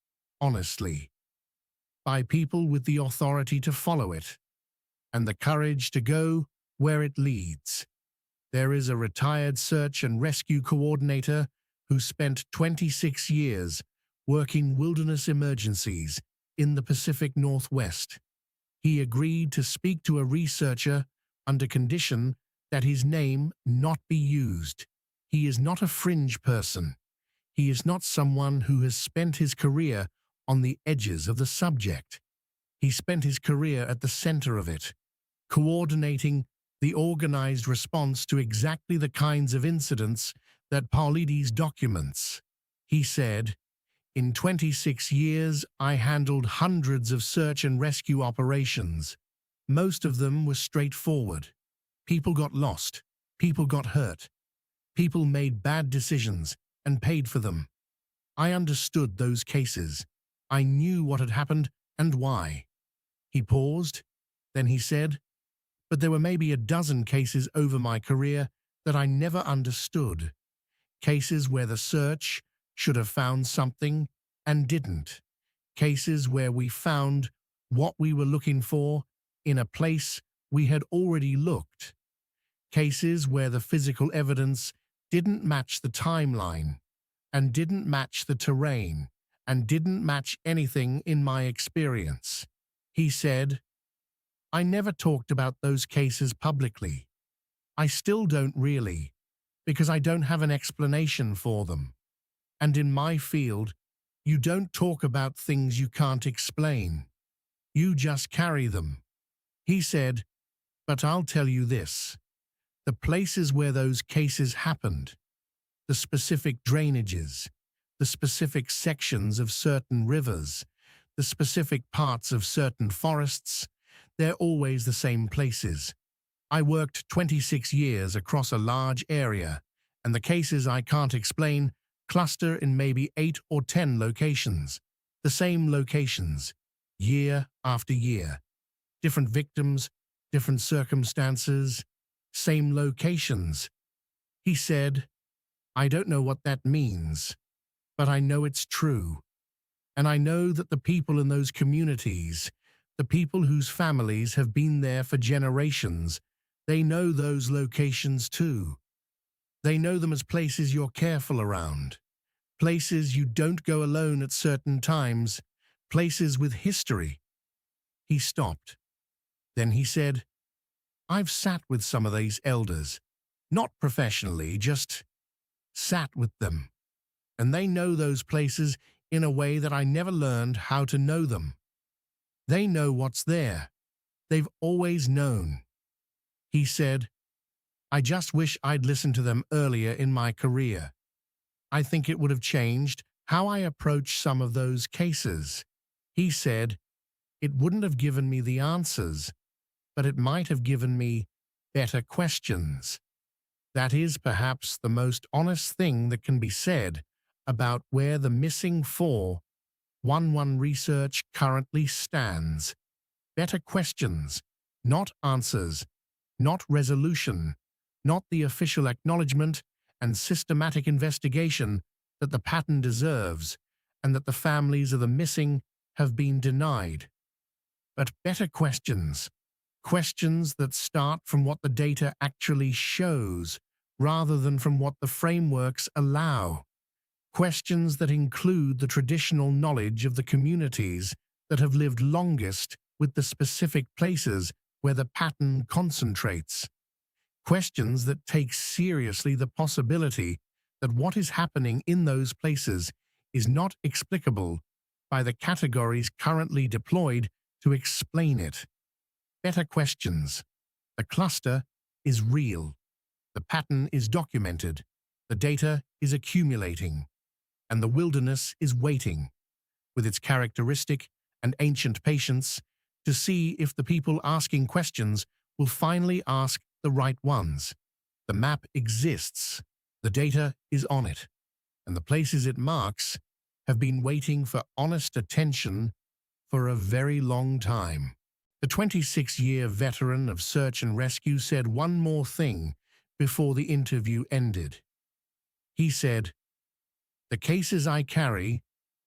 honestly, by people with the authority to follow it, and the courage to go where it leads. There is a retired search and rescue coordinator who spent 26 years working wilderness emergencies in the Pacific Northwest. He agreed to speak to a researcher under condition that his name not be used. He is not a fringe person. He is not someone who has spent his career on the edges of the subject. He spent his career at the center of it, coordinating the organized response to exactly the kinds of incidents that Paulides documents. He said, "In 26 years, I handled hundreds of search and rescue operations. Most of them were straightforward. People got lost. People got hurt. People made bad decisions and paid for them. I understood those cases. I knew what had happened and why." He paused, then he said, "But there were maybe a dozen cases over my career that I never understood. Cases where the search should have found something and didn't. Cases where we found what we were looking for in a place we had already looked. Cases where the physical evidence didn't match the timeline and didn't match the terrain and didn't match anything in my experience." He said, "I never talked about those cases publicly. I still don't really, because I don't have an explanation for them. And in my field, you don't talk about things you can't explain. You just carry them." He said, "But I'll tell you this. The places where those cases happened, the specific drainages, the specific sections of certain rivers, the specific parts of certain forests, they're always the same places. I worked 26 years across a large area, and the cases I can't explain cluster in maybe 8 or 10 locations, the same locations, year after year. Different victims, different circumstances, same locations." He said, "I don't know what that means, but I know it's true. And I know that the people in those communities, the people whose families have been there for generations, they know those locations too. They know them as places you're careful around, places you don't go alone at certain times, places with history." He stopped. Then he said, "I've sat with some of these elders, not professionally, just sat with them. and they know those places in a way that I never learned how to know them. They know what's there. They've always known. He said, I just wish I'd listened to them earlier in my career. I think it would have changed how I approach some of those cases. He said, it wouldn't have given me the answers, but it might have given me better questions. That is perhaps the most honest thing that can be said about where the missing 411 research currently stands. Better questions, not answers, not resolution, not the official acknowledgement and systematic investigation that the pattern deserves and that the families of the missing have been denied. But better questions, questions that start from what the data actually shows rather than from what the frameworks allow. Questions that include the traditional knowledge of the communities that have lived longest with the specific places where the pattern concentrates. Questions that take seriously the possibility that what is happening in those places is not explicable by the categories currently deployed to explain it. Better questions. The cluster is real. The pattern is documented. The data is accumulating. And the wilderness is waiting, with its characteristic and ancient patience, to see if the people asking questions will finally ask the right ones. The map exists. The data is on it. And the places it marks have been waiting for honest attention for a very long time. The 26-year veteran of search and rescue said one more thing before the interview ended. He said, the cases I carry,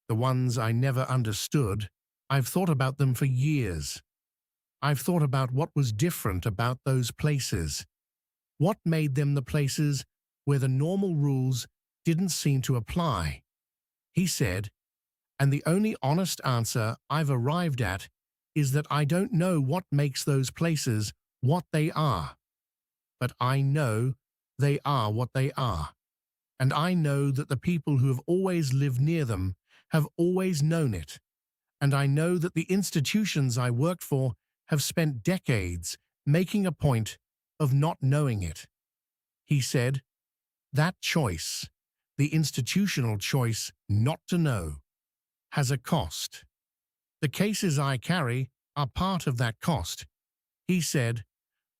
the ones I never understood, I've thought about them for years. I've thought about what was different about those places. What made them the places where the normal rules didn't seem to apply? He said, and the only honest answer I've arrived at is that I don't know what makes those places what they are. But I know they are what they are. And I know that the people who have always lived near them have always known it. And I know that the institutions I worked for have spent decades making a point of not knowing it. He said, that choice, the institutional choice not to know, has a cost. The cases I carry are part of that cost. He said,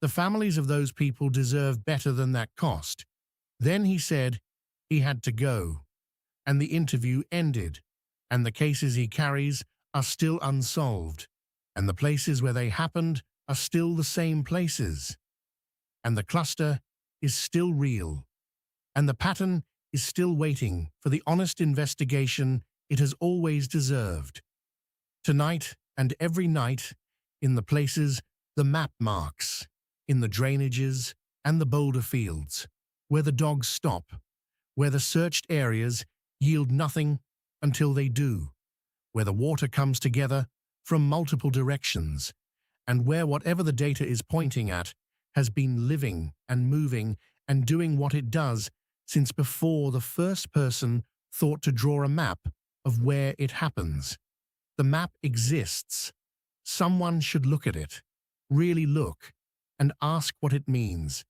the families of those people deserve better than that cost. Then he said he had to go, and the interview ended, and the cases he carries are still unsolved, and the places where they happened are still the same places, and the cluster is still real, and the pattern is still waiting for the honest investigation it has always deserved. Tonight and every night, in the places the map marks, in the drainages and the boulder fields, where the dogs stop, where the searched areas yield nothing until they do, where the water comes together from multiple directions, and where whatever the data is pointing at has been living and moving and doing what it does since before the first person thought to draw a map of where it happens. The map exists. Someone should look at it, really look, and ask what it means,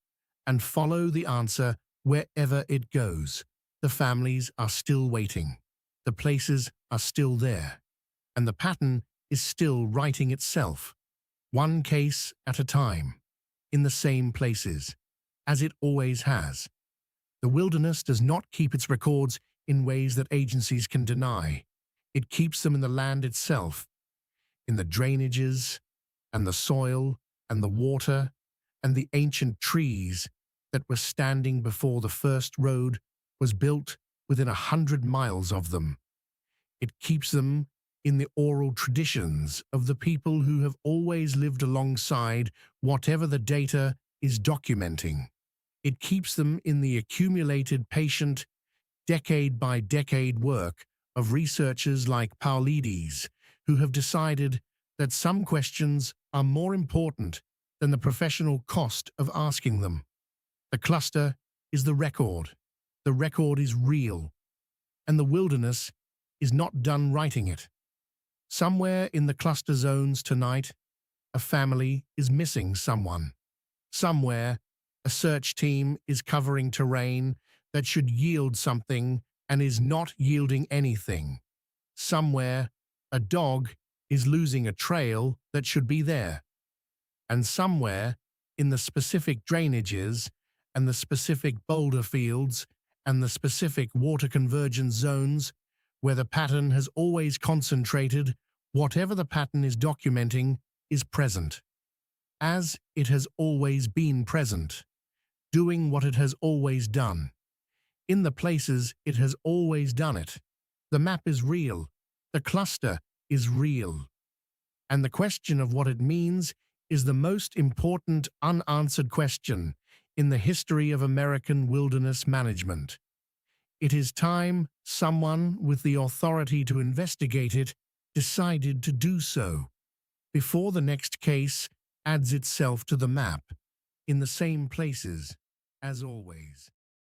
and follow the answer wherever it goes. The families are still waiting. The places are still there. And the pattern is still writing itself, one case at a time, in the same places, as it always has. The wilderness does not keep its records in ways that agencies can deny. It keeps them in the land itself, in the drainages, and the soil, and the water, and the ancient trees that were standing before the first road was built within 100 miles of them. It keeps them in the oral traditions of the people who have always lived alongside whatever the data is documenting. It keeps them in the accumulated patient, decade-by-decade work of researchers like Paulides, who have decided that some questions are more important than the professional cost of asking them. The cluster is the record. The record is real. and the wilderness is not done writing it. Somewhere in the cluster zones tonight, a family is missing someone. Somewhere, a search team is covering terrain that should yield something and is not yielding anything. Somewhere, a dog is losing a trail that should be there. And somewhere, in the specific drainages and the specific boulder fields and the specific water convergence zones where the pattern has always concentrated, whatever the pattern is documenting is present, as it has always been present, doing what it has always done. In the places it has always done it. The map is real. The cluster is real. And the question of what it means is the most important unanswered question in the history of American wilderness management. It is time someone with the authority to investigate it decided to do so, before the next case adds itself to the map, in the same places as always.